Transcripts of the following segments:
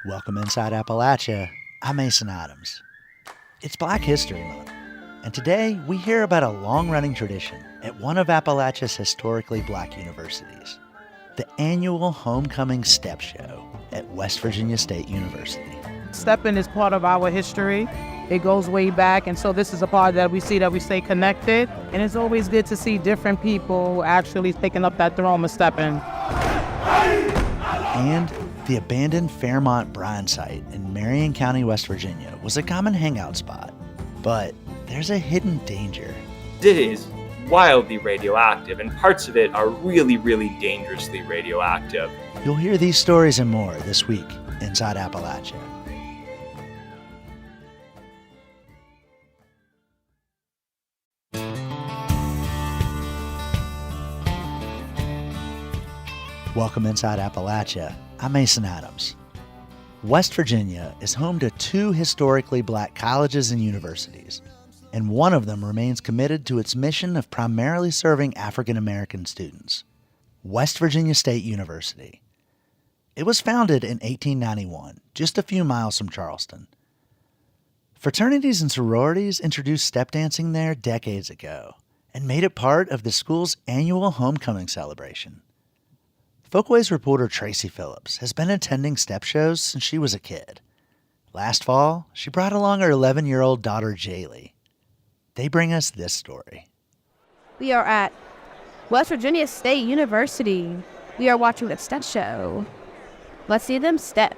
Welcome inside Appalachia. I'm Mason Adams. It's Black History Month, and today we hear about a long-running tradition at one of Appalachia's historically black universities, the annual Homecoming Step Show at West Virginia State University. Stepping is part of our history. It goes way back, and so this is a part that we stay connected, and it's always good to see different people actually taking up that throne of stepping. And the abandoned Fairmont Brine site in Marion County, West Virginia was a common hangout spot. But there's a hidden danger. It is wildly radioactive, and parts of it are really, really dangerously radioactive. You'll hear these stories and more this week inside Appalachia. Welcome inside Appalachia. I'm Mason Adams. West Virginia is home to two historically black colleges and universities, and one of them remains committed to its mission of primarily serving African American students, West Virginia State University. It was founded in 1891, just a few miles from Charleston. Fraternities and sororities introduced step dancing there decades ago and made it part of the school's annual homecoming celebration. Folkways reporter Tracy Phillips has been attending step shows since she was a kid. Last fall, she brought along her 11-year-old daughter, Jaylee. They bring us this story. We are at West Virginia State University. We are watching a step show. Let's see them step.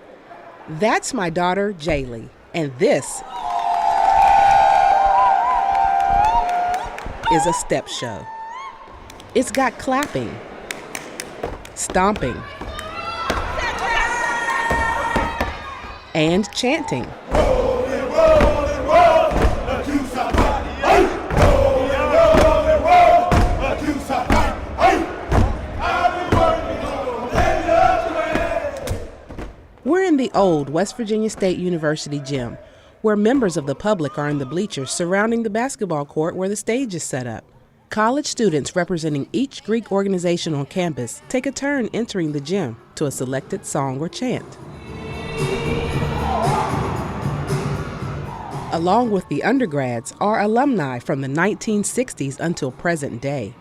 That's my daughter, Jaylee, and this is a step show. It's got clapping, stomping, and chanting. We're in the old West Virginia State University gym, where members of the public are in the bleachers surrounding the basketball court where the stage is set up. College students representing each Greek organization on campus take a turn entering the gym to a selected song or chant. Along with the undergrads are alumni from the 1960s until present day.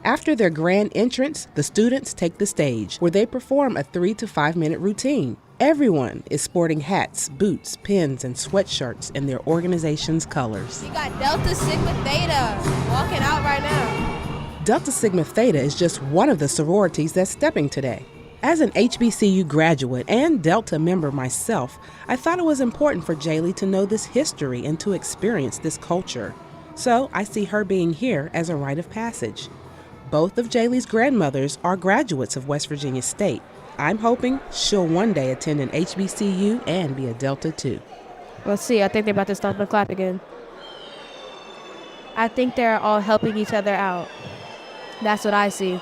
After their grand entrance, the students take the stage, where they perform a 3 to 5 minute routine. Everyone is sporting hats, boots, pins, and sweatshirts in their organization's colors. We got Delta Sigma Theta walking out right now. Delta Sigma Theta is just one of the sororities that's stepping today. As an HBCU graduate and Delta member myself, I thought it was important for Jaylee to know this history and to experience this culture. So I see her being here as a rite of passage. Both of Jaylee's grandmothers are graduates of West Virginia State. I'm hoping she'll one day attend an HBCU and be a Delta too. Let's see, I think they're about to stop and clap again. I think they're all helping each other out. That's what I see.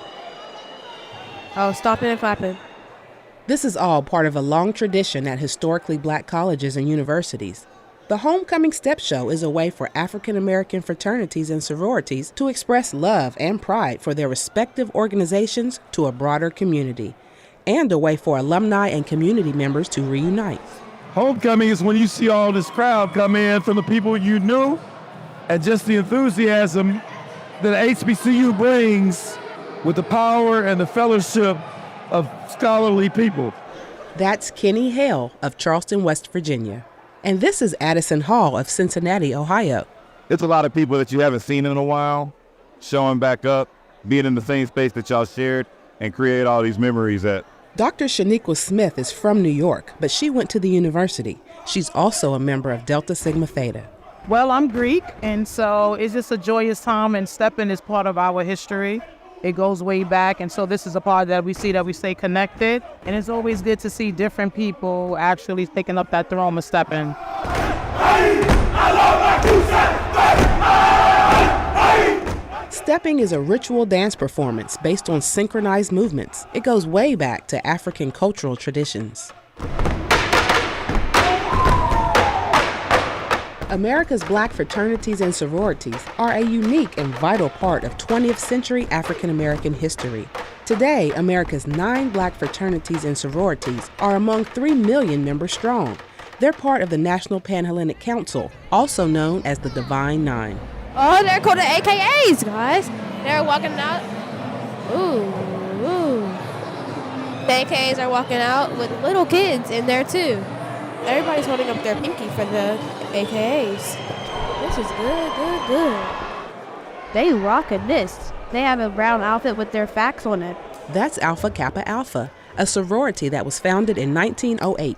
Oh, stopping and clapping. This is all part of a long tradition at historically black colleges and universities. The Homecoming Step Show is a way for African American fraternities and sororities to express love and pride for their respective organizations to a broader community, and a way for alumni and community members to reunite. Homecoming is when you see all this crowd come in from the people you knew, and just the enthusiasm that HBCU brings with the power and the fellowship of scholarly people. That's Kenny Hale of Charleston, West Virginia. And this is Addison Hall of Cincinnati, Ohio. It's a lot of people that you haven't seen in a while, showing back up, being in the same space that y'all shared, and create all these memories at. Dr. Shaniqua Smith is from New York, but she went to the university. She's also a member of Delta Sigma Theta. Well, I'm Greek, and so it's just a joyous time, and stepping is part of our history. It goes way back, and so this is a part that we stay connected, and it's always good to see different people actually taking up that throne of stepping. Stepping is a ritual dance performance based on synchronized movements. It goes way back to African cultural traditions. America's black fraternities and sororities are a unique and vital part of 20th century African American history. Today, America's 9 black fraternities and sororities are among 3 million members strong. They're part of the National Panhellenic Council, also known as the Divine Nine. Oh, they're called the AKAs, guys. They're walking out. Ooh. The AKAs are walking out with little kids in there, too. Everybody's holding up their pinky for the AKAs. This is good. They rocking this. They have a brown outfit with their facts on it. That's Alpha Kappa Alpha, a sorority that was founded in 1908.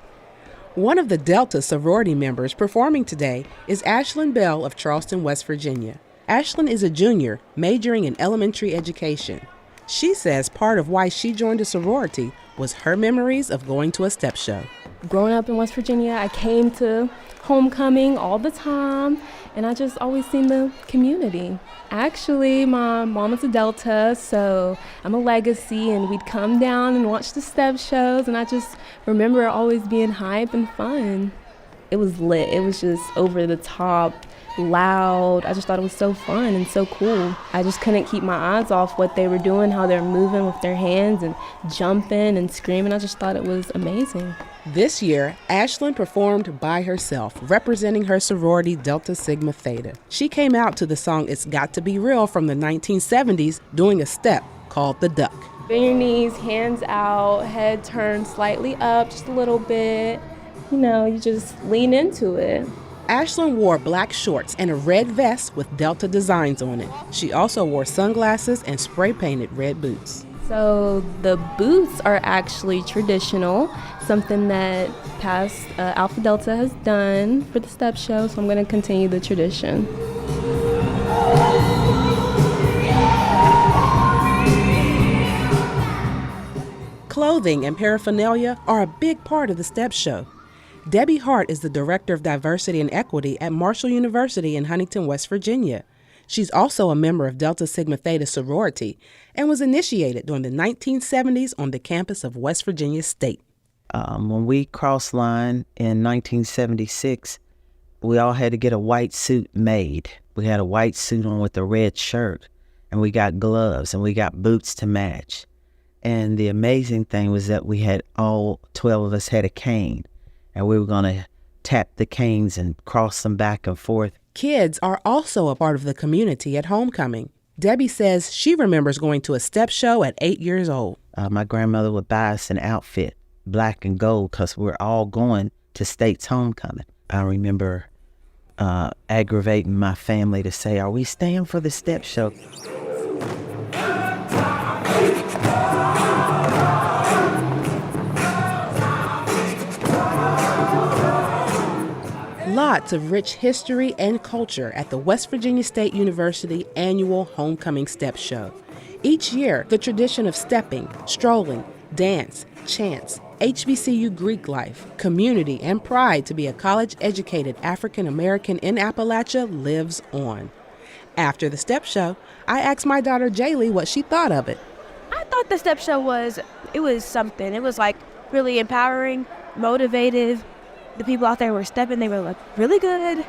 One of the Delta sorority members performing today is Ashlyn Bell of Charleston, West Virginia. Ashlyn is a junior, majoring in elementary education. She says part of why she joined a sorority was her memories of going to a step show. Growing up in West Virginia, I came to homecoming all the time, and I just always seen the community. Actually, my mom is a Delta, so I'm a legacy, and we'd come down and watch the step shows, and I just remember always being hype and fun. It was lit. It was just over the top, loud. I just thought it was so fun and so cool. I just couldn't keep my eyes off what they were doing, how they're moving with their hands and jumping and screaming. I just thought it was amazing. This year, Ashlyn performed by herself, representing her sorority Delta Sigma Theta. She came out to the song It's Got to Be Real from the 1970s, doing a step called the duck. Bend your knees, hands out, head turned slightly up just a little bit. You just lean into it. Ashlyn wore black shorts and a red vest with Delta designs on it. She also wore sunglasses and spray-painted red boots. So the boots are actually traditional, something that past Alpha Delta has done for the step show, so I'm going to continue the tradition. Clothing and paraphernalia are a big part of the step show. Debbie Hart is the Director of Diversity and Equity at Marshall University in Huntington, West Virginia. She's also a member of Delta Sigma Theta sorority and was initiated during the 1970s on the campus of West Virginia State. When we crossed line in 1976, we all had to get a white suit made. We had a white suit on with a red shirt, and we got gloves, and we got boots to match. And the amazing thing was that we had all 12 of us had a cane, and we were going to tap the canes and cross them back and forth. Kids are also a part of the community at homecoming. Debbie says she remembers going to a step show at 8 years old. My grandmother would buy us an outfit, black and gold, because we're all going to State's homecoming. I remember aggravating my family to say, "Are we staying for the step show?" Lots of rich history and culture at the West Virginia State University annual Homecoming Step Show. Each year, the tradition of stepping, strolling, dance, chants, HBCU Greek life, community, and pride to be a college-educated African American in Appalachia lives on. After the step show, I asked my daughter Jaylee what she thought of it. I thought the step show was something. It was like really empowering, motivative. The people out there were stepping. They were like really good.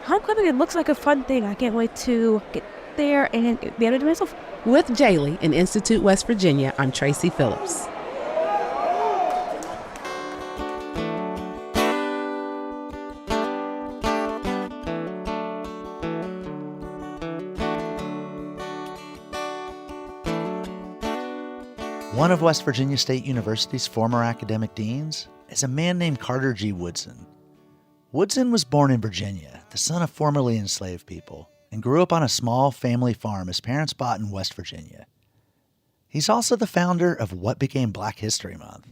Homecoming, it looks like a fun thing. I can't wait to get there and be able to do myself. With Jaylee in Institute, West Virginia, I'm Tracy Phillips. One of West Virginia State University's former academic deans is a man named Carter G. Woodson. Woodson was born in Virginia, the son of formerly enslaved people, and grew up on a small family farm his parents bought in West Virginia. He's also the founder of what became Black History Month.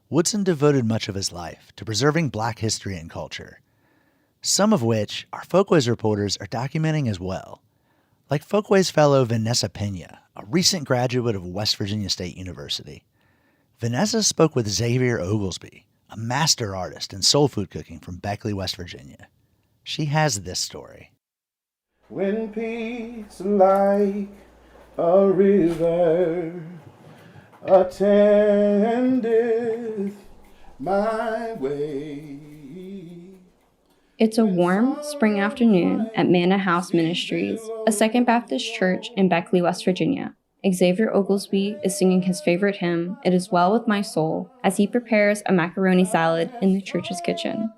Woodson devoted much of his life to preserving Black history and culture, some of which our Folkways reporters are documenting as well, like Folkways fellow Vanessa Pena, a recent graduate of West Virginia State University. Vanessa spoke with Xavier Oglesby, a master artist in soul food cooking from Beckley, West Virginia. She has this story. When peace like a river attendeth my way. It's a warm spring afternoon at Manna House Ministries, a Second Baptist church in Beckley, West Virginia. Xavier Oglesby is singing his favorite hymn, It Is Well With My Soul, as he prepares a macaroni salad in the church's kitchen.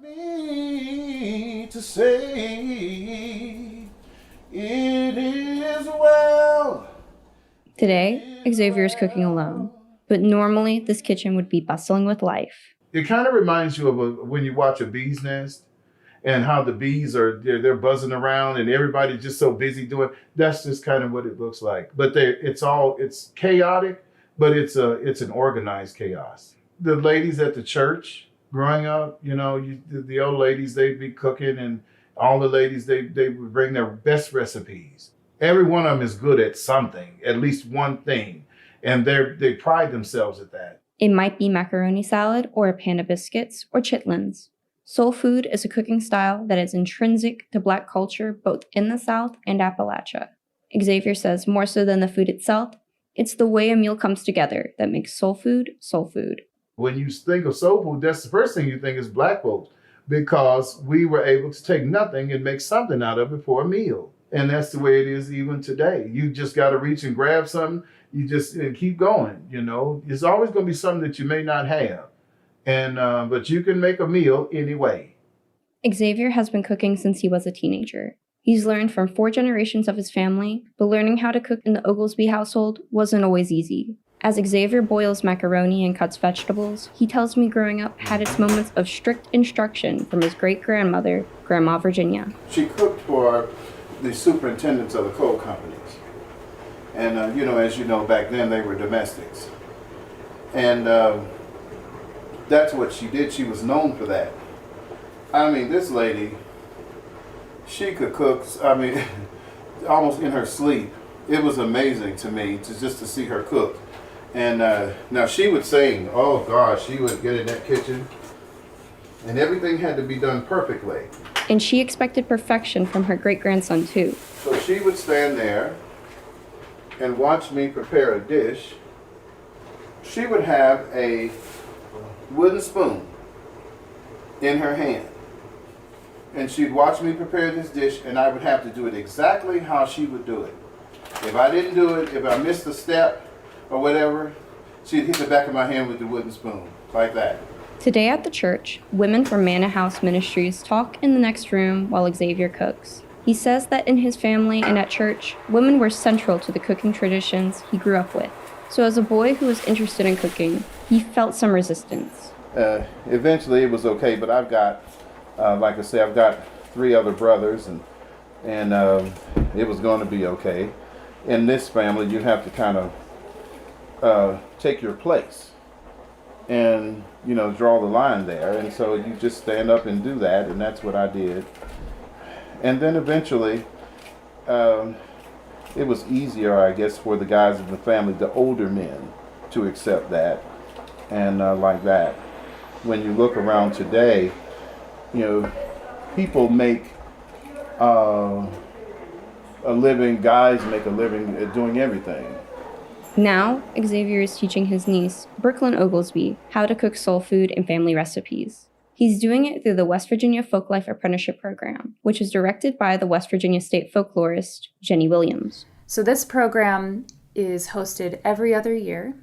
To say it is well. Today, Xavier is cooking alone, but normally this kitchen would be bustling with life. It kind of reminds you of when you watch a bee's nest and how the bees they're buzzing around and everybody's just so busy doing. That's just kind of what it looks like. But it's chaotic, but it's an organized chaos. The ladies at the church growing up, the old ladies, they'd be cooking, and all the ladies, they would bring their best recipes. Every one of them is good at something, at least one thing, and they pride themselves at that. It might be macaroni salad or a pan of biscuits or chitlins. Soul food is a cooking style that is intrinsic to Black culture both in the South and Appalachia. Xavier says more so than the food itself, it's the way a meal comes together that makes soul food soul food. When you think of soul food, that's the first thing you think is Black folks, because we were able to take nothing and make something out of it for a meal. And that's the way it is even today. You just got to reach and grab something. You just keep going, It's always going to be something that you may not have. And but you can make a meal anyway. Xavier has been cooking since he was a teenager. He's learned from 4 generations of his family, but learning how to cook in the Oglesby household wasn't always easy. As Xavier boils macaroni and cuts vegetables, he tells me growing up had its moments of strict instruction from his great-grandmother, Grandma Virginia. She cooked for the superintendents of the coal companies. And, as you know, back then they were domestics. And that's what she did. She was known for that. I mean, this lady, she could cook, almost in her sleep. It was amazing to me just to see her cook. And now she would sing. Oh, gosh, she would get in that kitchen. And everything had to be done perfectly. And she expected perfection from her great-grandson, too. So she would stand there and watch me prepare a dish. She would have a wooden spoon in her hand. And she'd watch me prepare this dish, and I would have to do it exactly how she would do it. If I didn't do it, if I missed a step or whatever, she'd hit the back of my hand with the wooden spoon, like that. Today at the church, women from Manna House Ministries talk in the next room while Xavier cooks. He says that in his family and at church, women were central to the cooking traditions he grew up with. So as a boy who was interested in cooking, he felt some resistance. Eventually it was okay, but I've got, like I say, I've got 3 other brothers, and it was going to be okay. In this family, you have to kind of take your place and, draw the line there. And so you just stand up and do that, and that's what I did. And then eventually, it was easier, I guess, for the guys in the family, the older men, to accept that and like that. When you look around today, people make a living, guys make a living doing everything. Now, Xavier is teaching his niece, Brooklyn Oglesby, how to cook soul food and family recipes. He's doing it through the West Virginia Folklife Apprenticeship Program, which is directed by the West Virginia State folklorist, Jenny Williams. So this program is hosted every other year,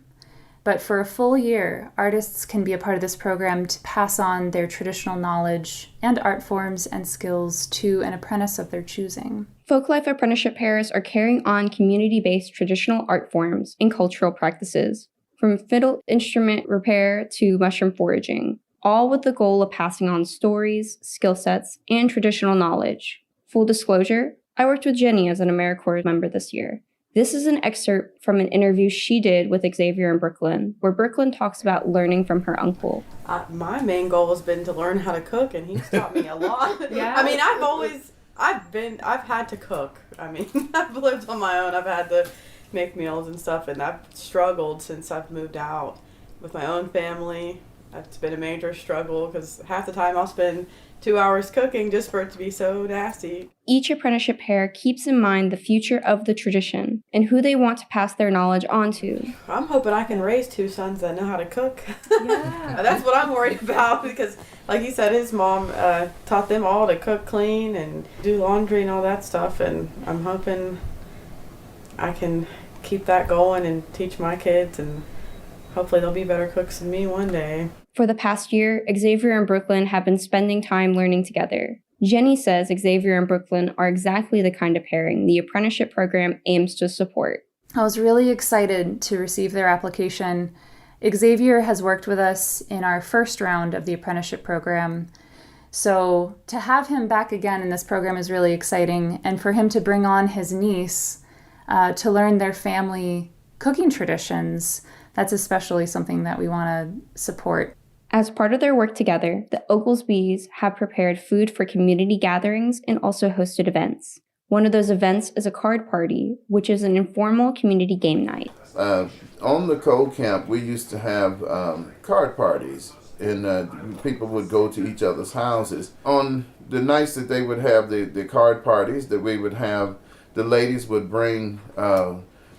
but for a full year, artists can be a part of this program to pass on their traditional knowledge and art forms and skills to an apprentice of their choosing. Folklife apprenticeship pairs are carrying on community-based traditional art forms and cultural practices, from fiddle instrument repair to mushroom foraging, all with the goal of passing on stories, skill sets, and traditional knowledge. Full disclosure, I worked with Jenny as an AmeriCorps member this year. This is an excerpt from an interview she did with Xavier and Brooklyn, where Brooklyn talks about learning from her uncle. My main goal has been to learn how to cook, and he's taught me a lot. Yeah. I mean, I've had to cook. I mean, I've lived on my own. I've had to make meals and stuff, and I've struggled since I've moved out with my own family. It's been a major struggle because half the time I'll spend 2 hours cooking just for it to be so nasty. Each apprenticeship pair keeps in mind the future of the tradition and who they want to pass their knowledge on to. I'm hoping I can raise 2 sons that know how to cook. Yeah. That's what I'm worried about because, like he said, his mom taught them all to cook clean and do laundry and all that stuff, and I'm hoping I can keep that going and teach my kids, and hopefully they'll be better cooks than me one day. For the past year, Xavier and Brooklyn have been spending time learning together. Jenny says Xavier and Brooklyn are exactly the kind of pairing the apprenticeship program aims to support. I was really excited to receive their application. Xavier has worked with us in our first round of the apprenticeship program. So to have him back again in this program is really exciting, and for him to bring on his niece to learn their family cooking traditions, that's especially something that we want to support. As part of their work together, the Oglesbys have prepared food for community gatherings and also hosted events. One of those events is a card party, which is an informal community game night. On the code camp, we used to have card parties, and people would go to each other's houses. On the nights that they would have the card parties, that we would have, the ladies would bring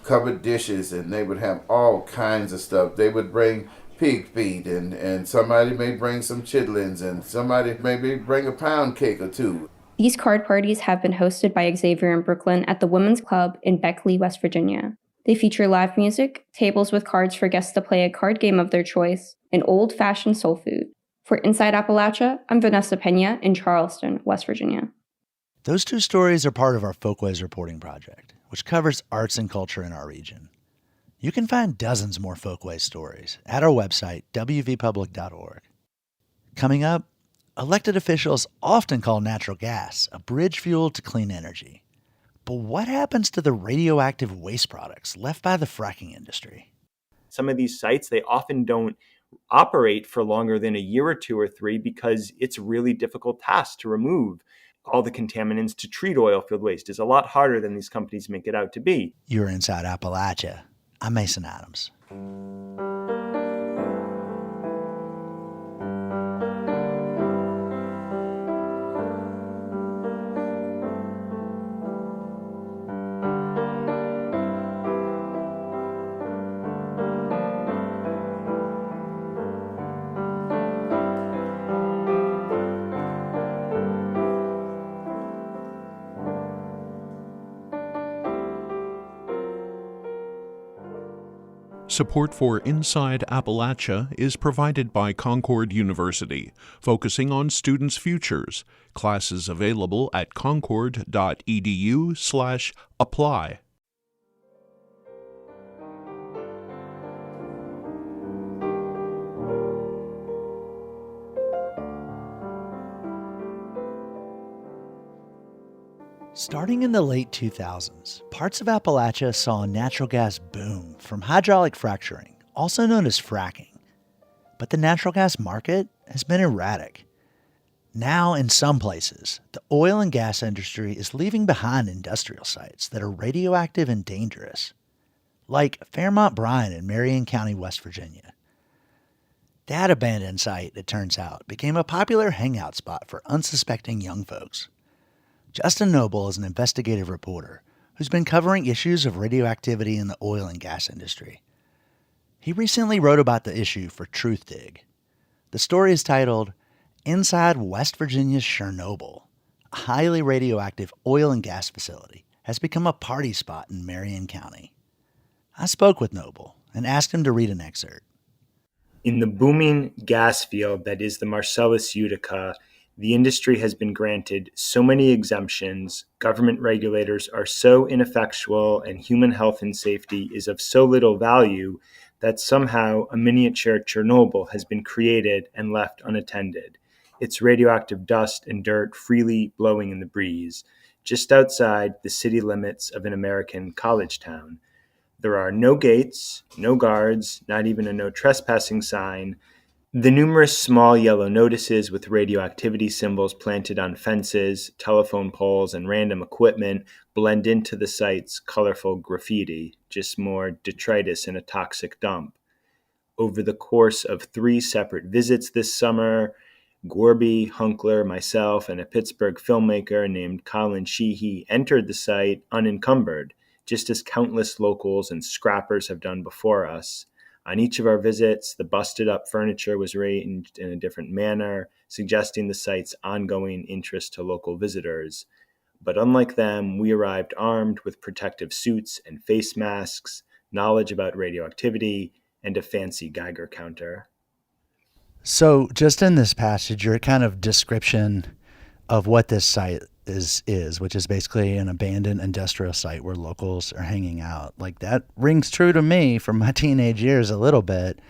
covered dishes, and they would have all kinds of stuff. They would bring pig feet, and somebody may bring some chitlins, and somebody maybe bring a pound cake or two. These card parties have been hosted by Xavier and Brooklyn at the Women's Club in Beckley, West Virginia. They feature live music, tables with cards for guests to play a card game of their choice, and old-fashioned soul food. For Inside Appalachia, I'm Vanessa Pena in Charleston, West Virginia. Those two stories are part of our Folkways reporting project, which covers arts and culture in our region. You can find dozens more Folkways stories at our website, wvpublic.org. Coming up, elected officials often call natural gas a bridge fuel to clean energy. But what happens to the radioactive waste products left by the fracking industry? Some of these sites, they often don't operate for longer than a year or two or three because it's a really difficult task to remove all the contaminants to treat oil field waste. It's a lot harder than these companies make it out to be. You're Inside Appalachia. I'm Mason Adams. Support for Inside Appalachia is provided by Concord University, focusing on students' futures. Classes available at concord.edu/apply. Starting in the late 2000s, parts of Appalachia saw a natural gas boom from hydraulic fracturing, also known as fracking. But the natural gas market has been erratic. Now, in some places, the oil and gas industry is leaving behind industrial sites that are radioactive and dangerous, like Fairmont Brine in Marion County, West Virginia. That abandoned site, it turns out, became a popular hangout spot for unsuspecting young folks. Justin Noble is an investigative reporter who's been covering issues of radioactivity in the oil and gas industry. He recently wrote about the issue for Truthdig. The story is titled, Inside West Virginia's Chernobyl, a highly radioactive oil and gas facility has become a party spot in Marion County. I spoke with Noble and asked him to read an excerpt. In the booming gas field that is the Marcellus Utica, the industry has been granted so many exemptions, government regulators are so ineffectual, and human health and safety is of so little value that somehow a miniature Chernobyl has been created and left unattended, its radioactive dust and dirt freely blowing in the breeze, just outside the city limits of an American college town. There are no gates, no guards, not even a no trespassing sign. The numerous small yellow notices with radioactivity symbols planted on fences, telephone poles, and random equipment blend into the site's colorful graffiti, just more detritus in a toxic dump. Over the course of 3 separate visits this summer, Gorby, Hunkler, myself, and a Pittsburgh filmmaker named Colin Sheehy entered the site unencumbered, just as countless locals and scrappers have done before us. On each of our visits, the busted-up furniture was arranged in a different manner, suggesting the site's ongoing interest to local visitors. But unlike them, we arrived armed with protective suits and face masks, knowledge about radioactivity, and a fancy Geiger counter. So, just in this passage, your kind of description of what this site is, which is basically an abandoned industrial site where locals are hanging out, like that rings true to me from my teenage years a little bit.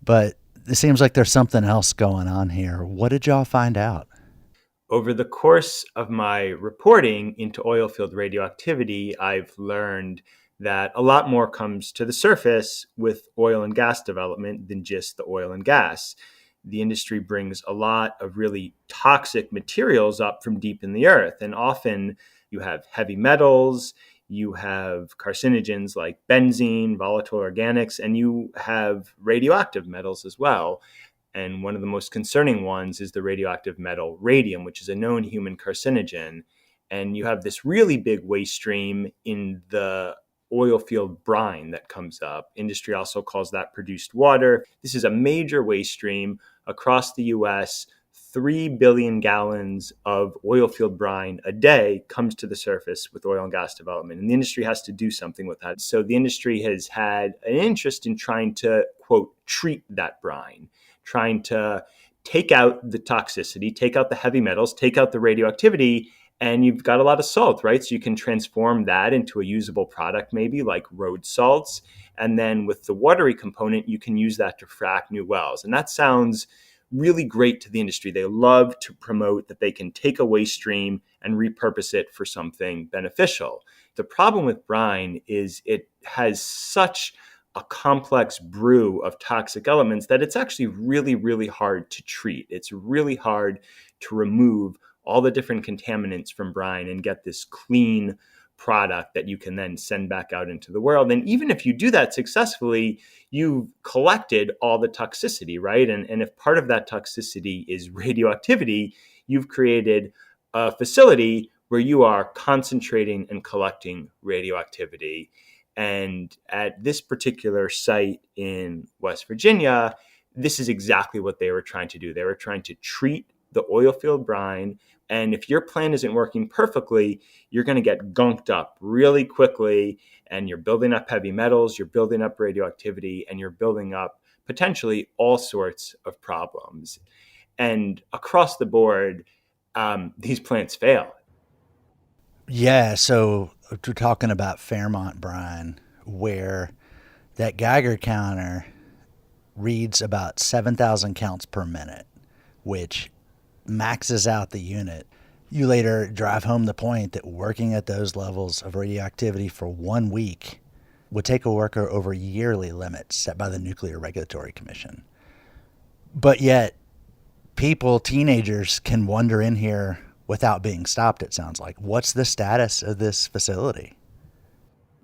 But it seems like there's something else going on here. What did y'all find out? Over the course of my reporting into oilfield radioactivity, I've learned that a lot more comes to the surface with oil and gas development than just the oil and gas. The industry brings a lot of really toxic materials up from deep in the earth. And often you have heavy metals, you have carcinogens like benzene, volatile organics, and you have radioactive metals as well. And one of the most concerning ones is the radioactive metal radium, which is a known human carcinogen. And you have this really big waste stream in the oil field brine that comes up. Industry also calls that produced water. This is a major waste stream across the US. 3 billion gallons of oil field brine a day comes to the surface with oil and gas development. And the industry has to do something with that. So the industry has had an interest in trying to, quote, treat that brine, trying to take out the toxicity, take out the heavy metals, take out the radioactivity, and you've got a lot of salt, right? So you can transform that into a usable product, maybe like road salts. And then with the watery component, you can use that to frack new wells. And that sounds really great to the industry. They love to promote that they can take a waste stream and repurpose it for something beneficial. The problem with brine is it has such a complex brew of toxic elements that it's actually really, really hard to treat. It's really hard to remove all the different contaminants from brine and get this clean product that you can then send back out into the world. And even if you do that successfully, you've collected all the toxicity, right? And if part of that toxicity is radioactivity, you've created a facility where you are concentrating and collecting radioactivity. And at this particular site in West Virginia, this is exactly what they were trying to do. They were trying to treat the oil field brine. And if your plan isn't working perfectly, you're going to get gunked up really quickly. And you're building up heavy metals, you're building up radioactivity, and you're building up potentially all sorts of problems. And across the board, these plants fail. Yeah, so we're talking about Fairmont Brine, where that Geiger counter reads about 7,000 counts per minute, which maxes out the unit. You later drive home the point that working at those levels of radioactivity for 1 week would take a worker over yearly limits set by the Nuclear Regulatory Commission. But yet, people, teenagers, can wander in here without being stopped, it sounds like. What's the status of this facility?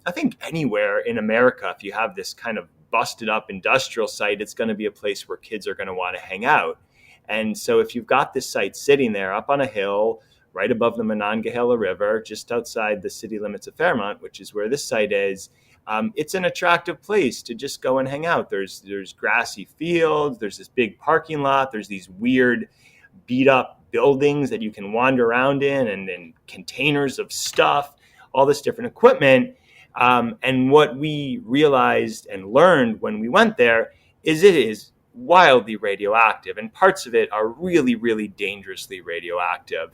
I think anywhere in America, if you have this kind of busted up industrial site, it's going to be a place where kids are going to want to hang out. And so if you've got this site sitting there up on a hill, right above the Monongahela River, just outside the city limits of Fairmont, which is where this site is, it's an attractive place to just go and hang out. There's grassy fields, there's this big parking lot, there's these weird beat up buildings that you can wander around in, and containers of stuff, all this different equipment. And what we realized and learned when we went there is it is wildly radioactive, and parts of it are really, really dangerously radioactive.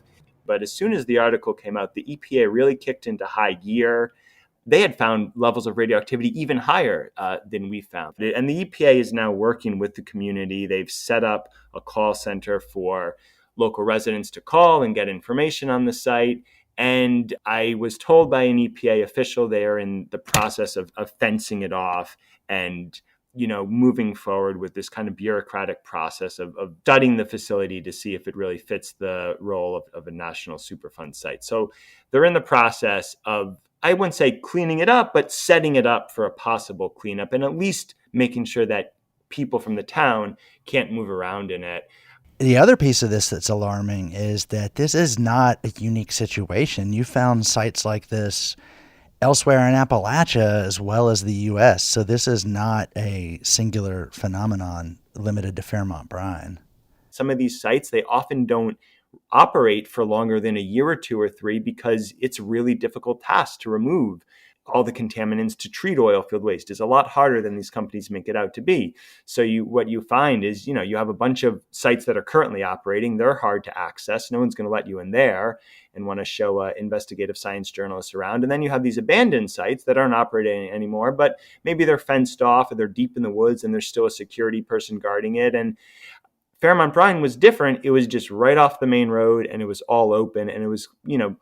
But as soon as the article came out, the EPA really kicked into high gear. They had found levels of radioactivity even higher than we found. And the EPA is now working with the community. They've set up a call center for local residents to call and get information on the site. And I was told by an EPA official they are in the process of fencing it off and moving forward with this kind of bureaucratic process of studying the facility to see if it really fits the role of a national Superfund site. So they're in the process of, I wouldn't say cleaning it up, but setting it up for a possible cleanup and at least making sure that people from the town can't move around in it. The other piece of this that's alarming is that this is not a unique situation. You found sites like this elsewhere in Appalachia as well as the U.S., so this is not a singular phenomenon limited to Fairmont Brine. Some of these sites, they often don't operate for longer than a year or 2 or 3 because it's a really difficult task to remove all the contaminants to treat oil field waste. Is a lot harder than these companies make it out to be. So what you find is, you have a bunch of sites that are currently operating. They're hard to access. No one's going to let you in there and want to show investigative science journalists around. And then you have these abandoned sites that aren't operating anymore, but maybe they're fenced off or they're deep in the woods and there's still a security person guarding it. And Fairmont Brine was different. It was just right off the main road and it was all open, and it was,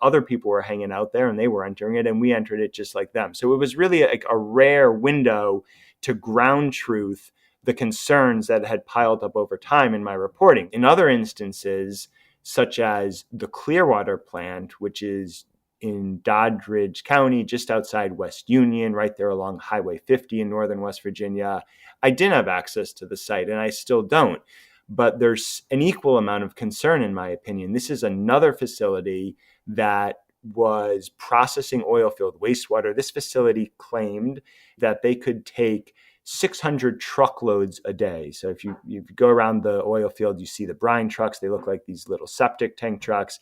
other people were hanging out there and they were entering it and we entered it just like them. So it was really a rare window to ground truth the concerns that had piled up over time in my reporting. In other instances, such as the Clearwater plant, which is in Doddridge County, just outside West Union, right there along Highway 50 in northern West Virginia, I didn't have access to the site and I still don't. But there's an equal amount of concern, in my opinion. This is another facility that was processing oil field wastewater. This facility claimed that they could take 600 truckloads a day. So if you go around the oil field, you see the brine trucks. They look like these little septic tank trucks.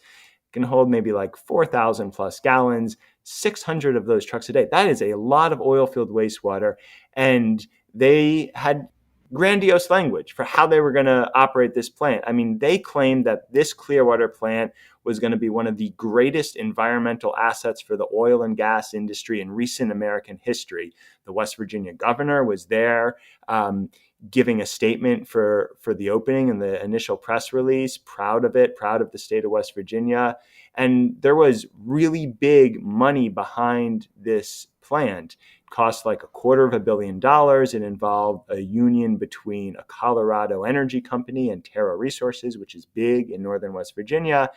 Can hold maybe like 4,000 plus gallons, 600 of those trucks a day. That is a lot of oil field wastewater. And they had grandiose language for how they were going to operate this plant. I mean, they claimed that this Clearwater plant was going to be one of the greatest environmental assets for the oil and gas industry in recent American history. The West Virginia governor was there giving a statement for the opening and the initial press release, proud of it, proud of the state of West Virginia. And there was really big money behind this plant. Cost like $250 million. It involved a union between a Colorado energy company and Terra Resources, which is big in northern West Virginia,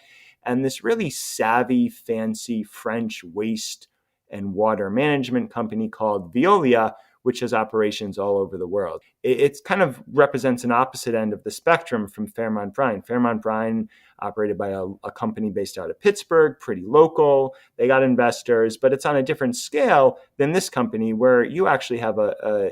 and this really savvy, fancy French waste and water management company called Veolia, which has operations all over the world. It kind of represents an opposite end of the spectrum from Fairmont Brine. Fairmont Brine operated by a company based out of Pittsburgh, pretty local. They got investors, but it's on a different scale than this company where you actually have a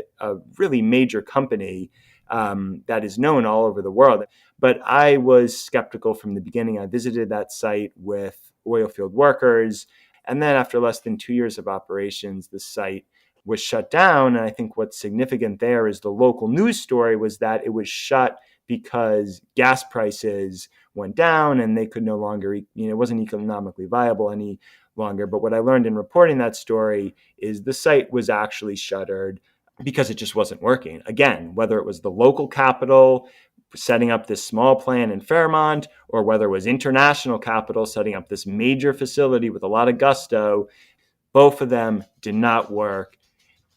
really major company that is known all over the world. But I was skeptical from the beginning. I visited that site with oil field workers. And then after less than 2 years of operations, the site was shut down. And I think what's significant there is the local news story was that it was shut because gas prices went down and they could no longer, it wasn't economically viable any longer. But what I learned in reporting that story is the site was actually shuttered because it just wasn't working. Again, whether it was the local capital setting up this small plant in Fairmont, or whether it was international capital setting up this major facility with a lot of gusto, both of them did not work.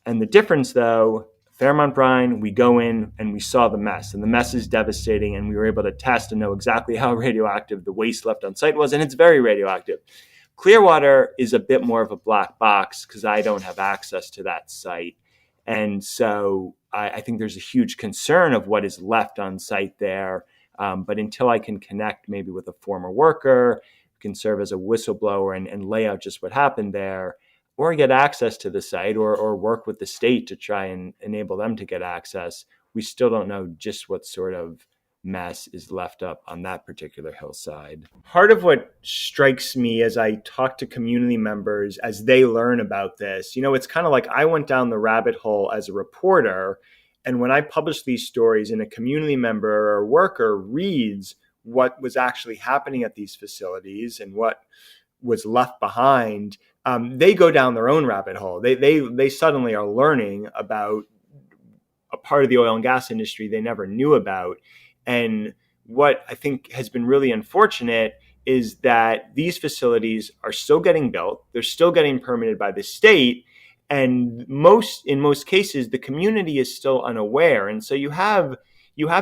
And the difference, though, Fairmont Brine, we go in and we saw the mess, and the mess is devastating, and we were able to test and know exactly how radioactive the waste left on site was, and it's very radioactive. Clearwater is a bit more of a black box because I don't have access to that site. And so I think there's a huge concern of what is left on site there. But until I can connect maybe with a former worker, can serve as a whistleblower and lay out just what happened there, or get access to the site or work with the state to try and enable them to get access, we still don't know just what sort of mess is left up on that particular hillside. Part of what strikes me as I talk to community members as they learn about this, it's kind of like I went down the rabbit hole as a reporter, and when I publish these stories and a community member or worker reads what was actually happening at these facilities and what was left behind, they go down their own rabbit hole. They suddenly are learning about a part of the oil and gas industry they never knew about. And what I think has been really unfortunate is that these facilities are still getting built. They're still getting permitted by the state. And in most cases, the community is still unaware. And so you have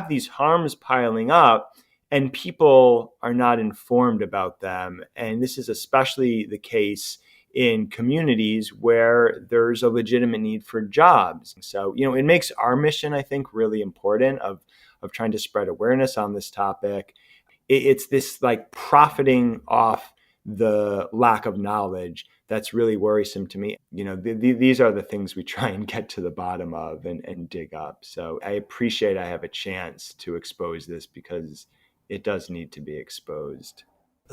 these harms piling up, and people are not informed about them. And this is especially the case in communities where there's a legitimate need for jobs. So, it makes our mission, I think, really important of trying to spread awareness on this topic. It's this like profiting off the lack of knowledge that's really worrisome to me. These are the things we try and get to the bottom of and dig up. So I appreciate I have a chance to expose this because it does need to be exposed.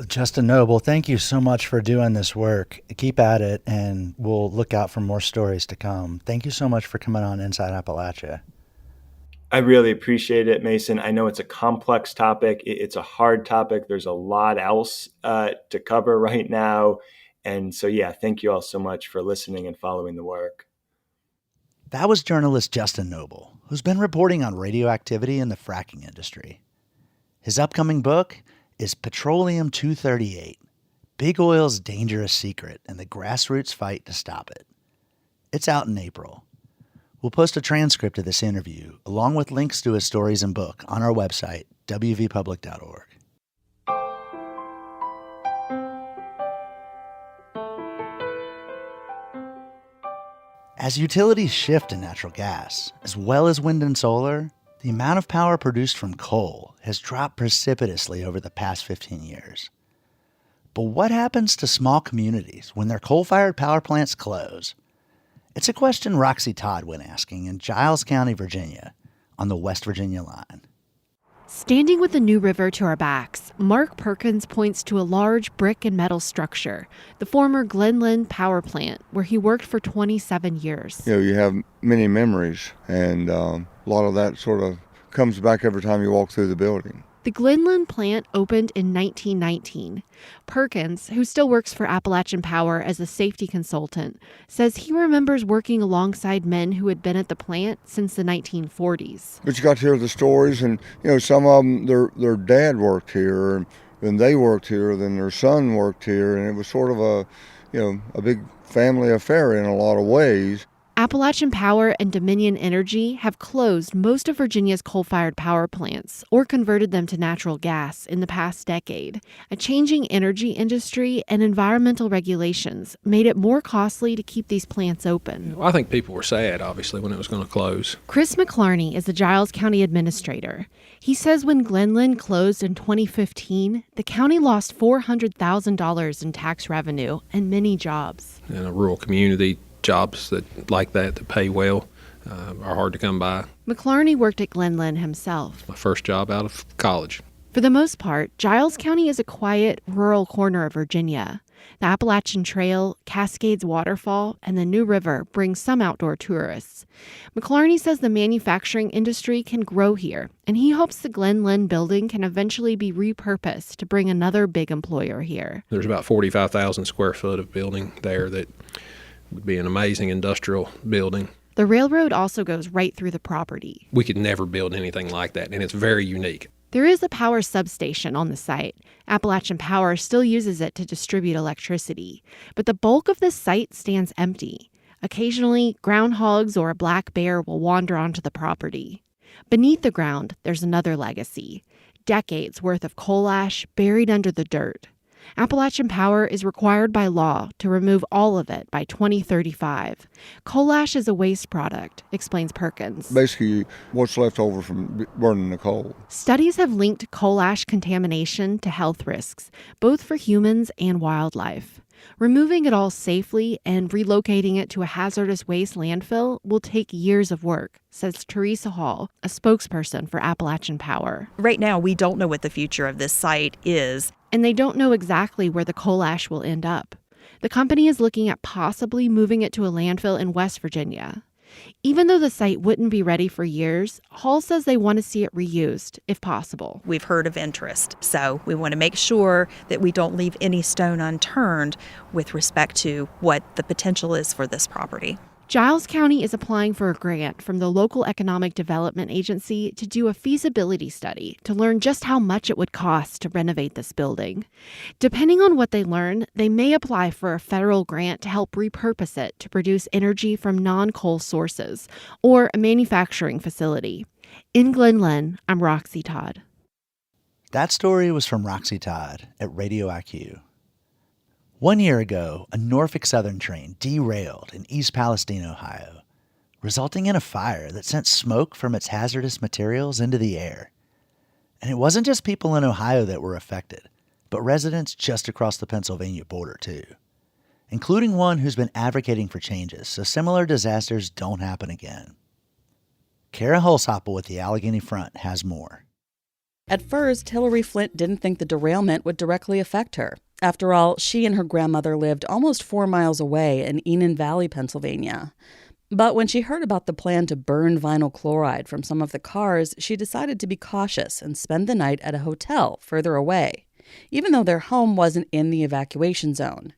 Justin Noble, thank you so much for doing this work. Keep at it, and we'll look out for more stories to come. Thank you so much for coming on Inside Appalachia. I really appreciate it, Mason. I know it's a complex topic. It's a hard topic. There's a lot else to cover right now. And so, yeah, thank you all so much for listening and following the work. That was journalist Justin Noble, who's been reporting on radioactivity in the fracking industry. His upcoming book is Petroleum 238, Big Oil's Dangerous Secret and the Grassroots Fight to Stop It. It's out in April. We'll post a transcript of this interview, along with links to his stories and book, on our website, wvpublic.org. As utilities shift to natural gas, as well as wind and solar, the amount of power produced from coal has dropped precipitously over the past 15 years. But what happens to small communities when their coal-fired power plants close? It's a question Roxy Todd went asking in Giles County, Virginia, on the West Virginia line. Standing with the New River to our backs, Mark Perkins points to a large brick and metal structure, the former Glenlyn Power Plant, where he worked for 27 years. You have many memories, and a lot of that sort of comes back every time you walk through the building. The Glenlyn plant opened in 1919. Perkins, who still works for Appalachian Power as a safety consultant, says he remembers working alongside men who had been at the plant since the 1940s. But you got to hear the stories, and some of them, their dad worked here, and then they worked here, then their son worked here, and it was sort of a big family affair in a lot of ways. Appalachian Power and Dominion Energy have closed most of Virginia's coal-fired power plants or converted them to natural gas in the past decade. A changing energy industry and environmental regulations made it more costly to keep these plants open. I think people were sad, obviously, when it was going to close. Chris McClarney is the Giles County administrator. He says when Glenlyn closed in 2015, the county lost $400,000 in tax revenue and many jobs. In a rural community, jobs that pay well are hard to come by. McClarney worked at Glenlyn himself. My first job out of college. For the most part, Giles County is a quiet, rural corner of Virginia. The Appalachian Trail, Cascades Waterfall, and the New River bring some outdoor tourists. McClarney says the manufacturing industry can grow here, and he hopes the Glenlyn building can eventually be repurposed to bring another big employer here. There's about 45,000 square foot of building there that would be an amazing industrial building. The railroad also goes right through the property. We could never build anything like that, and it's very unique. There is a power substation on the site. Appalachian Power still uses it to distribute electricity, but the bulk of this site stands empty. Occasionally, groundhogs or a black bear will wander onto the property. Beneath the ground, there's another legacy: decades worth of coal ash buried under the dirt. Appalachian Power is required by law to remove all of it by 2035. Coal ash is a waste product, explains Perkins. Basically, what's left over from burning the coal. Studies have linked coal ash contamination to health risks, both for humans and wildlife. Removing it all safely and relocating it to a hazardous waste landfill will take years of work, says Teresa Hall, a spokesperson for Appalachian Power. Right now, we don't know what the future of this site is. And they don't know exactly where the coal ash will end up. The company is looking at possibly moving it to a landfill in West Virginia. Even though the site wouldn't be ready for years, Hall says they want to see it reused, if possible. We've heard of interest, so we want to make sure that we don't leave any stone unturned with respect to what the potential is for this property. Giles County is applying for a grant from the local economic development agency to do a feasibility study to learn just how much it would cost to renovate this building. Depending on what they learn, they may apply for a federal grant to help repurpose it to produce energy from non-coal sources or a manufacturing facility. In Glenlyn, I'm Roxy Todd. That story was from Roxy Todd at Radioactive. 1 year ago, a Norfolk Southern train derailed in East Palestine, Ohio, resulting in a fire that sent smoke from its hazardous materials into the air. And it wasn't just people in Ohio that were affected, but residents just across the Pennsylvania border too, including one who's been advocating for changes so similar disasters don't happen again. Kara Holzhoppel with the Allegheny Front has more. At first, Hillary Flint didn't think the derailment would directly affect her. After all, she and her grandmother lived almost 4 miles away in Enon Valley, Pennsylvania. But when she heard about the plan to burn vinyl chloride from some of the cars, she decided to be cautious and spend the night at a hotel further away, even though their home wasn't in the evacuation zone.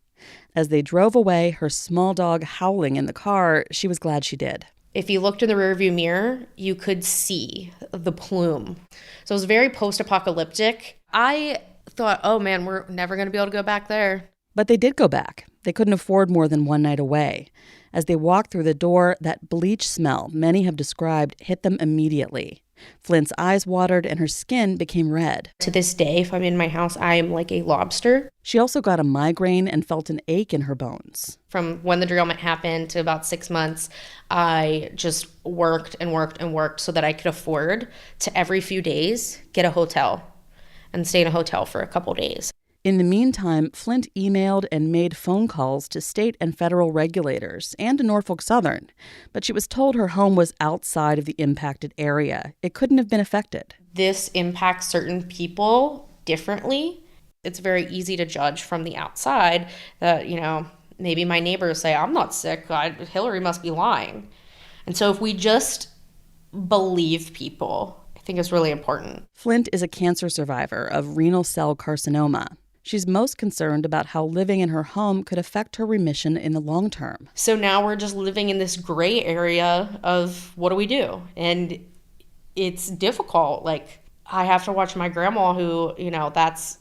As they drove away, her small dog howling in the car, she was glad she did. If you looked in the rearview mirror, you could see the plume. So it was very post-apocalyptic. I thought, oh man, we're never going to be able to go back there. But they did go back. They couldn't afford more than one night away. As they walked through the door, that bleach smell many have described hit them immediately. Flint's eyes watered and her skin became red. To this day, if I'm in my house, I am like a lobster. She also got a migraine and felt an ache in her bones. From when the derailment happened to about 6 months, I just worked and worked and worked so that I could afford to every few days get a hotel and stay in a hotel for a couple days. In the meantime, Flint emailed and made phone calls to state and federal regulators and to Norfolk Southern, but she was told her home was outside of the impacted area. It couldn't have been affected. This impacts certain people differently. It's very easy to judge from the outside that, maybe my neighbors say, I'm not sick, Hillary must be lying. And so if we just believe people, I think it's really important. Flint is a cancer survivor of renal cell carcinoma. She's most concerned about how living in her home could affect her remission in the long term. So now we're just living in this gray area of what do we do? And it's difficult. Like, I have to watch my grandma who, that's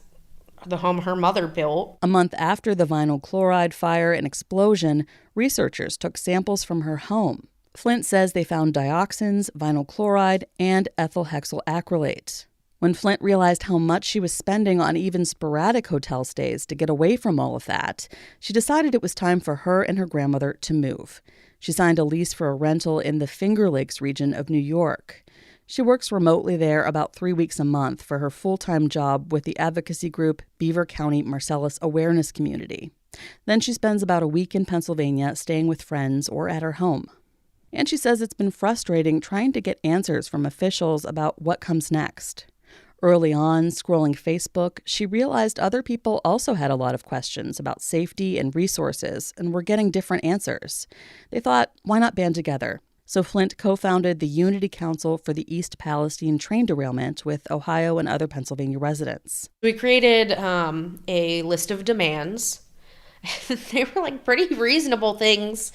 the home her mother built. A month after the vinyl chloride fire and explosion, researchers took samples from her home. Flint says they found dioxins, vinyl chloride, and ethyl hexyl acrylate. When Flint realized how much she was spending on even sporadic hotel stays to get away from all of that, she decided it was time for her and her grandmother to move. She signed a lease for a rental in the Finger Lakes region of New York. She works remotely there about 3 weeks a month for her full-time job with the advocacy group Beaver County Marcellus Awareness Community. Then she spends about a week in Pennsylvania staying with friends or at her home. And she says it's been frustrating trying to get answers from officials about what comes next. Early on, scrolling Facebook, she realized other people also had a lot of questions about safety and resources and were getting different answers. They thought, why not band together? So Flint co-founded the Unity Council for the East Palestine train derailment with Ohio and other Pennsylvania residents. We created a list of demands. They were like pretty reasonable things,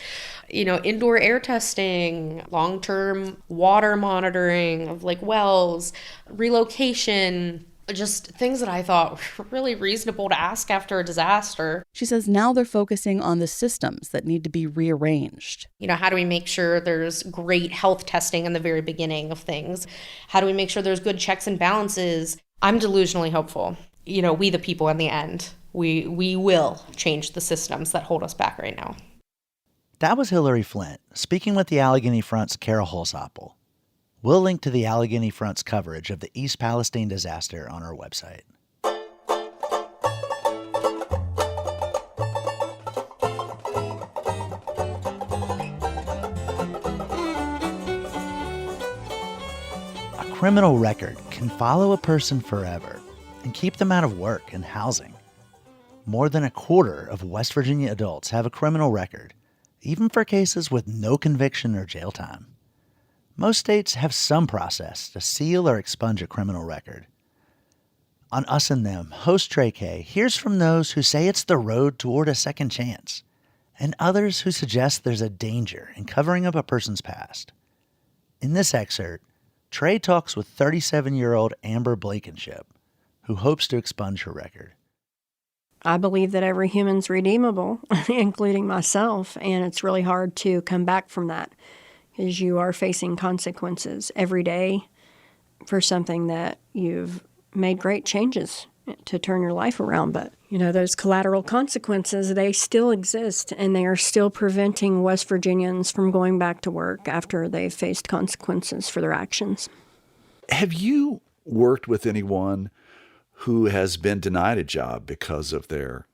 indoor air testing, long-term water monitoring of like wells, relocation, just things that I thought were really reasonable to ask after a disaster. She says now they're focusing on the systems that need to be rearranged. How do we make sure there's great health testing in the very beginning of things? How do we make sure there's good checks and balances? I'm delusionally hopeful. We the people in the end. We will change the systems that hold us back right now. That was Hillary Flint speaking with the Allegheny Front's Carol Holsapple. We'll link to the Allegheny Front's coverage of the East Palestine disaster on our website. A criminal record can follow a person forever and keep them out of work and housing. More than a quarter of West Virginia adults have a criminal record, even for cases with no conviction or jail time. Most states have some process to seal or expunge a criminal record. On Us and Them, host Trey K hears from those who say it's the road toward a second chance, and others who suggest there's a danger in covering up a person's past. In this excerpt, Trey talks with 37-year-old Amber Blankenship, who hopes to expunge her record. I believe that every human's redeemable, including myself, and it's really hard to come back from that because you are facing consequences every day for something that you've made great changes to turn your life around. But, those collateral consequences, they still exist, and they are still preventing West Virginians from going back to work after they've faced consequences for their actions. Have you worked with anyone who has been denied a job because of their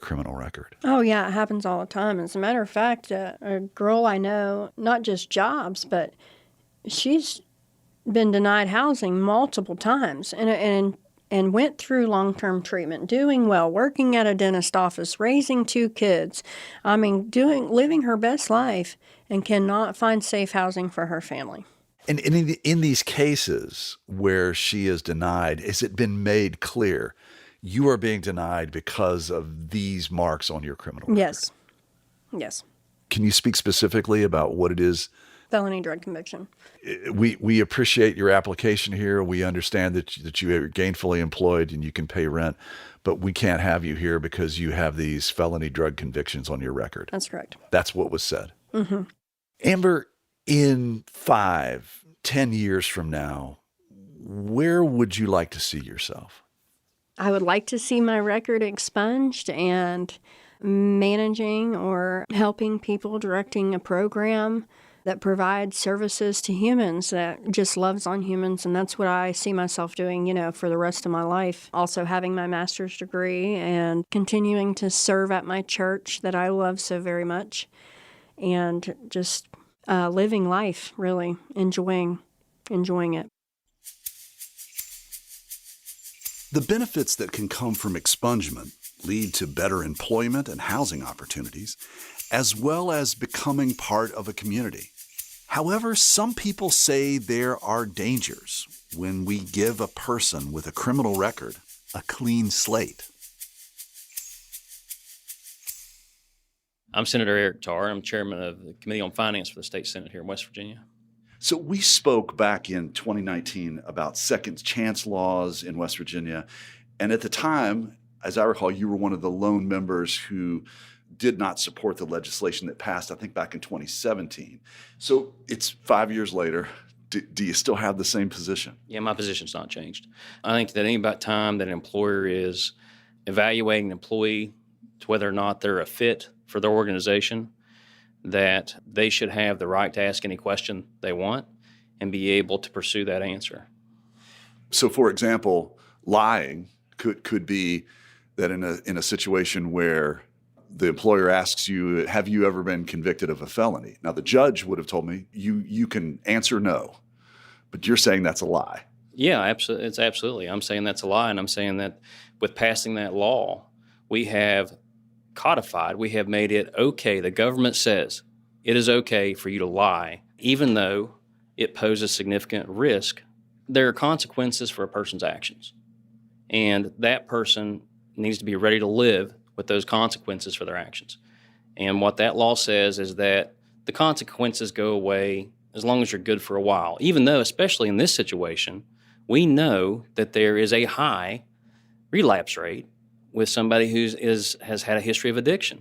criminal record? Oh, yeah, it happens all the time. As a matter of fact, a girl I know, not just jobs, but she's been denied housing multiple times and went through long-term treatment, doing well, working at a dentist office, raising 2 kids. I mean, living her best life, and cannot find safe housing for her family. And in these cases where she is denied, has it been made clear you are being denied because of these marks on your criminal record? Yes. Yes. Can you speak specifically about what it is? Felony drug conviction. We appreciate your application here. We understand that you are gainfully employed and you can pay rent, but we can't have you here because you have these felony drug convictions on your record. That's correct. That's what was said. Mm-hmm. Amber, in 5-10 years from now, where would you like to see yourself? I would like to see my record expunged and managing or helping people, directing a program that provides services to humans, that just loves on humans. And that's what I see myself doing, for the rest of my life. Also having my master's degree and continuing to serve at my church that I love so very much. And just living life, really, enjoying it. The benefits that can come from expungement lead to better employment and housing opportunities, as well as becoming part of a community. However, some people say there are dangers when we give a person with a criminal record a clean slate. I'm Senator Eric Tarr. I'm chairman of the Committee on Finance for the State Senate here in West Virginia. So we spoke back in 2019 about second chance laws in West Virginia. And at the time, as I recall, you were one of the lone members who did not support the legislation that passed, I think, back in 2017. So it's 5 years later. Do you still have the same position? Yeah, my position's not changed. I think that any time that an employer is evaluating an employee to whether or not they're a fit for their organization, that they should have the right to ask any question they want and be able to pursue that answer. So, for example, lying could be that in a situation where the employer asks you, have you ever been convicted of a felony? Now, the judge would have told me, you can answer no, but you're saying that's a lie. Yeah, absolutely. I'm saying that's a lie, and I'm saying that with passing that law, we have codified, we have made it okay. The government says it is okay for you to lie, even though it poses significant risk. There are consequences for a person's actions, and that person needs to be ready to live with those consequences for their actions. And what that law says is that the consequences go away as long as you're good for a while, even though, especially in this situation, we know that there is a high relapse rate with somebody who has had a history of addiction.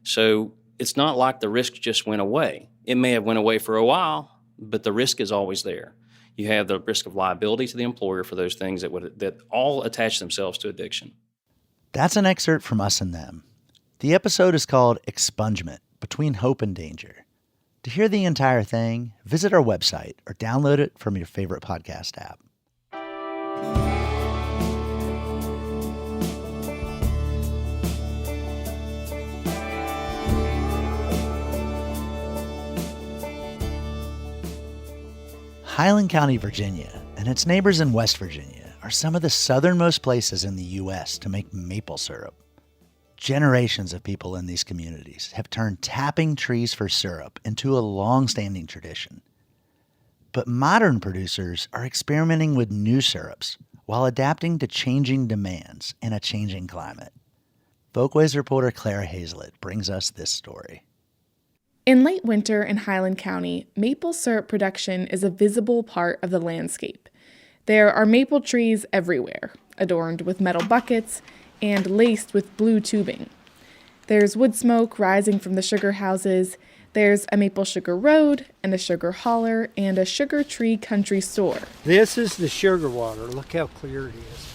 So it's not like the risk just went away. It may have went away for a while, but the risk is always there. You have the risk of liability to the employer for those things that all attach themselves to addiction. That's an excerpt from Us and Them. The episode is called Expungement, Between Hope and Danger. To hear the entire thing, visit our website or download it from your favorite podcast app. Highland County, Virginia, and its neighbors in West Virginia are some of the southernmost places in the U.S. to make maple syrup. Generations of people in these communities have turned tapping trees for syrup into a long-standing tradition. But modern producers are experimenting with new syrups while adapting to changing demands in a changing climate. Folkways reporter Clara Hazlett brings us this story. In late winter in Highland County, maple syrup production is a visible part of the landscape. There are maple trees everywhere, adorned with metal buckets and laced with blue tubing. There's wood smoke rising from the sugar houses. There's a maple sugar road and a sugar holler and a sugar tree country store. This is the sugar water. Look how clear it is.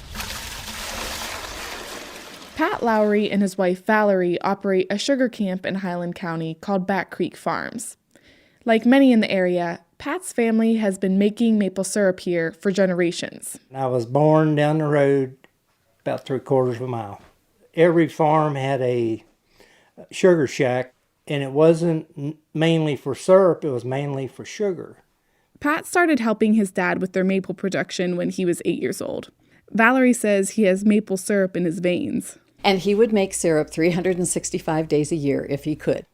Pat Lowry and his wife Valerie operate a sugar camp in Highland County called Back Creek Farms. Like many in the area, Pat's family has been making maple syrup here for generations. I was born down the road about 3/4 of a mile. Every farm had a sugar shack, and it wasn't mainly for syrup, it was mainly for sugar. Pat started helping his dad with their maple production when he was 8 years old. Valerie says he has maple syrup in his veins. And he would make syrup 365 days a year if he could.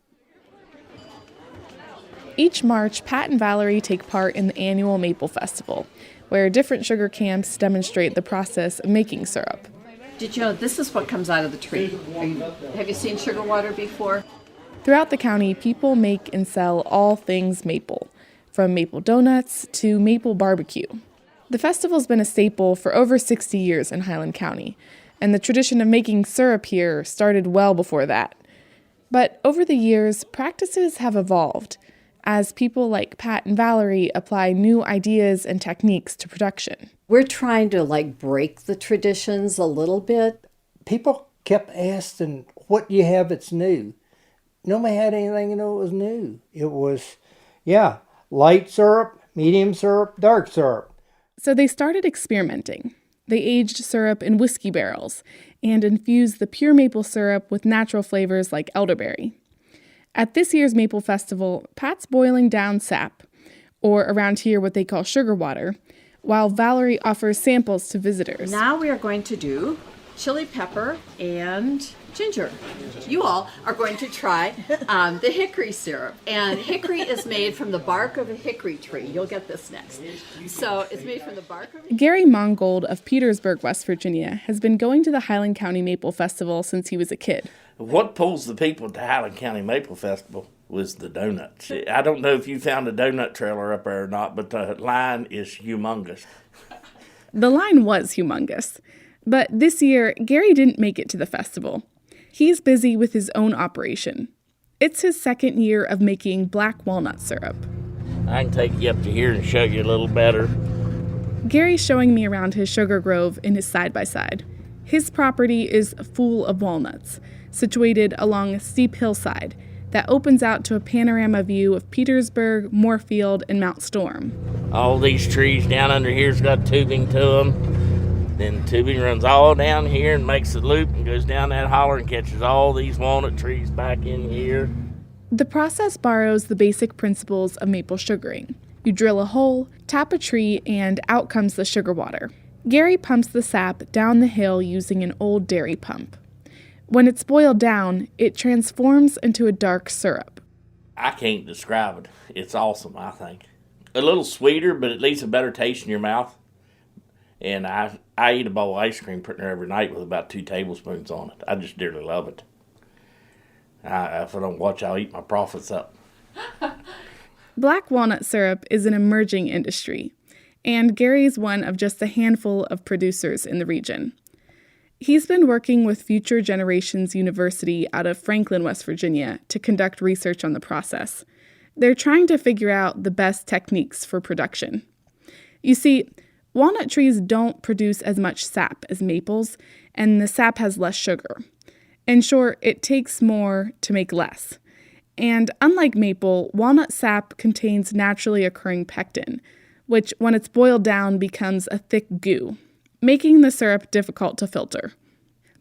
Each March, Pat and Valerie take part in the annual Maple Festival, where different sugar camps demonstrate the process of making syrup. Did you know this is what comes out of the tree? Have you seen sugar water before? Throughout the county, people make and sell all things maple, from maple donuts to maple barbecue. The festival's been a staple for over 60 years in Highland County, and the tradition of making syrup here started well before that. But over the years, practices have evolved as people like Pat and Valerie apply new ideas and techniques to production. We're trying to break the traditions a little bit. People kept asking, what do you have that's new? Nobody had anything that was new. It was, light syrup, medium syrup, dark syrup. So they started experimenting. They aged syrup in whiskey barrels and infused the pure maple syrup with natural flavors like elderberry. At this year's Maple Festival, Pat's boiling down sap, or around here what they call sugar water, while Valerie offers samples to visitors. Now we are going to do chili pepper and ginger. You all are going to try the hickory syrup. And hickory is made from the bark of a hickory tree. You'll get this next. So it's made from the bark of a... Gary Mongold of Petersburg, West Virginia, has been going to the Highland County Maple Festival since he was a kid. What pulls the people to Highland County Maple Festival was the donuts. I don't know if you found a donut trailer up there or not, but the line is humongous. The line was humongous. But this year, Gary didn't make it to the festival. He's busy with his own operation. It's his second year of making black walnut syrup. I can take you up to here and show you a little better. Gary's showing me around his sugar grove in his side-by-side. His property is full of walnuts, situated along a steep hillside that opens out to a panorama view of Petersburg, Moorfield, and Mount Storm. All these trees down under here's got tubing to them. Then the tubing runs all down here and makes a loop and goes down that holler and catches all these walnut trees back in here. The process borrows the basic principles of maple sugaring. You drill a hole, tap a tree, and out comes the sugar water. Gary pumps the sap down the hill using an old dairy pump. When it's boiled down, it transforms into a dark syrup. I can't describe it. It's awesome, I think. A little sweeter, but at least a better taste in your mouth. And I eat a bowl of ice cream pretty near every night with about 2 tablespoons on it. I just dearly love it. If I don't watch, I'll eat my profits up. Black walnut syrup is an emerging industry, and Gary's one of just a handful of producers in the region. He's been working with Future Generations University out of Franklin, West Virginia, to conduct research on the process. They're trying to figure out the best techniques for production. You see, walnut trees don't produce as much sap as maples, and the sap has less sugar. In short, it takes more to make less. And unlike maple, walnut sap contains naturally occurring pectin, which, when it's boiled down, becomes a thick goo, making the syrup difficult to filter.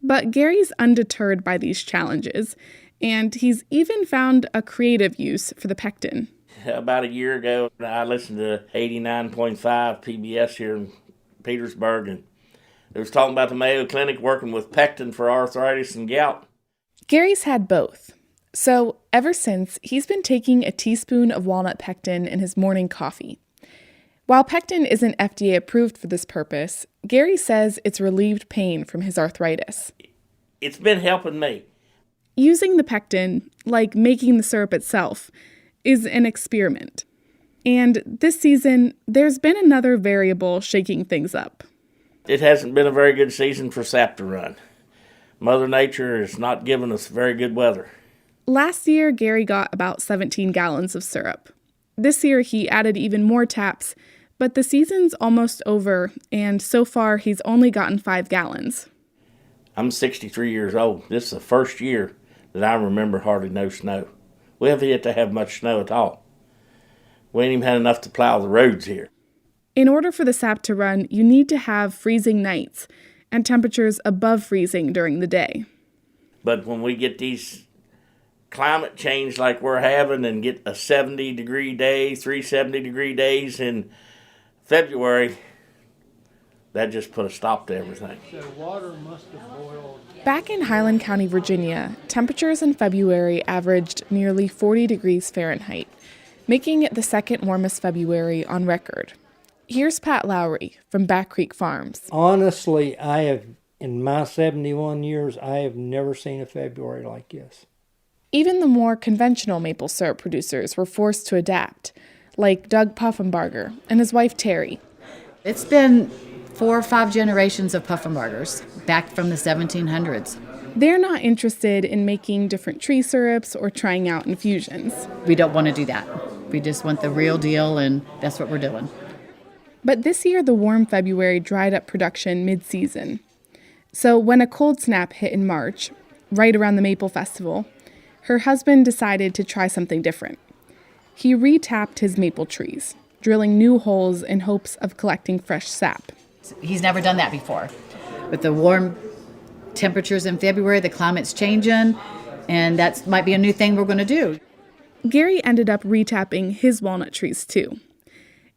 But Gary's undeterred by these challenges, and he's even found a creative use for the pectin. About a year ago, I listened to 89.5 PBS here in Petersburg, and they was talking about the Mayo Clinic working with pectin for arthritis and gout. Gary's had both. So ever since, he's been taking a teaspoon of walnut pectin in his morning coffee. While pectin isn't FDA approved for this purpose, Gary says it's relieved pain from his arthritis. It's been helping me. Using the pectin, like making the syrup itself, is an experiment. And this season, there's been another variable shaking things up. It hasn't been a very good season for sap to run. Mother Nature has not given us very good weather. Last year, Gary got about 17 gallons of syrup. This year, he added even more taps, but the season's almost over, and so far, he's only gotten 5 gallons. I'm 63 years old. This is the first year that I remember hardly no snow. We haven't yet to have much snow at all. We ain't even had enough to plow the roads here. In order for the sap to run, you need to have freezing nights and temperatures above freezing during the day. But when we get these climate change like we're having and get a 70-degree day, 3 70-degree days in February, that just put a stop to everything. So water must have boiled. Back in Highland County, Virginia, temperatures in February averaged nearly 40 degrees Fahrenheit, making it the second warmest February on record. Here's Pat Lowry from Back Creek Farms. Honestly, in my 71 years, I have never seen a February like this. Even the more conventional maple syrup producers were forced to adapt, like Doug Puffenbarger and his wife Terry. It's been 4 or 5 generations of Puffenbargers, back from the 1700s. They're not interested in making different tree syrups or trying out infusions. We don't want to do that. We just want the real deal, and that's what we're doing. But this year, the warm February dried up production mid-season. So when a cold snap hit in March, right around the Maple Festival, her husband decided to try something different. He re-tapped his maple trees, drilling new holes in hopes of collecting fresh sap. He's never done that before. With the warm temperatures in February, the climate's changing, and that might be a new thing we're going to do. Gary ended up re-tapping his walnut trees too.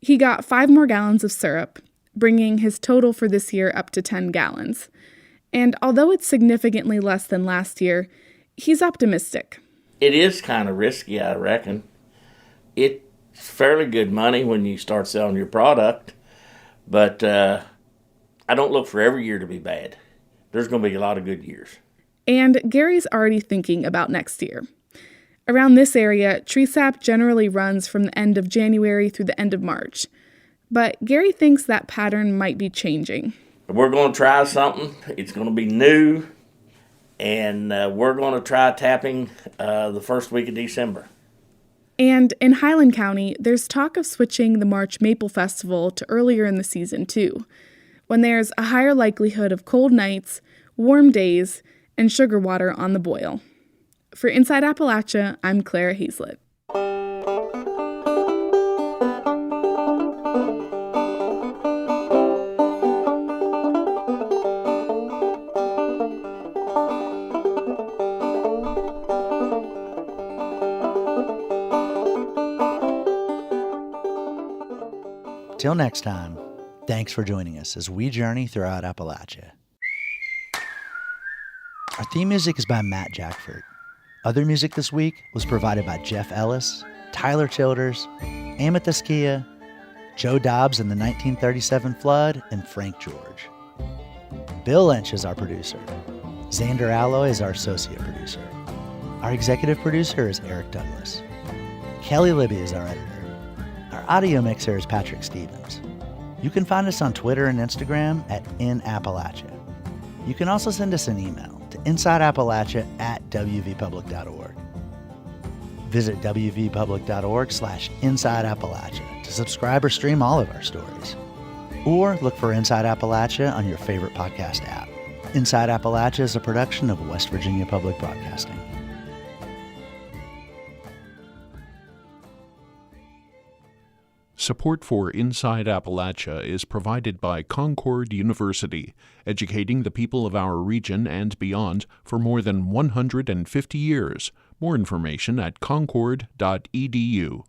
He got 5 more gallons of syrup, bringing his total for this year up to 10 gallons. And although it's significantly less than last year, he's optimistic. It is kind of risky, I reckon. It's fairly good money when you start selling your product, but I don't look for every year to be bad. There's going to be a lot of good years. And Gary's already thinking about next year. Around this area, tree sap generally runs from the end of January through the end of March. But Gary thinks that pattern might be changing. We're going to try something. It's going to be new, and we're going to try tapping the first week of December. And in Highland County, there's talk of switching the March Maple Festival to earlier in the season, too, when there's a higher likelihood of cold nights, warm days, and sugar water on the boil. For Inside Appalachia, I'm Clara Hazlett. Till next time, thanks for joining us as we journey throughout Appalachia. Our theme music is by Matt Jackford. Other music this week was provided by Jeff Ellis, Tyler Childers, Amethyst Kia, Joe Dobbs and the 1937 Flood, and Frank George. Bill Lynch is our producer. Xander Alloy is our associate producer. Our executive producer is Eric Douglas. Kelly Libby is our editor. Our audio mixer is Patrick Stevens. You can find us on Twitter and Instagram at InAppalachia. You can also send us an email to insideappalachia@wvpublic.org. Visit wvpublic.org/InsideAppalachia to subscribe or stream all of our stories. Or look for Inside Appalachia on your favorite podcast app. Inside Appalachia is a production of West Virginia Public Broadcasting. Support for Inside Appalachia is provided by Concord University, educating the people of our region and beyond for more than 150 years. More information at concord.edu.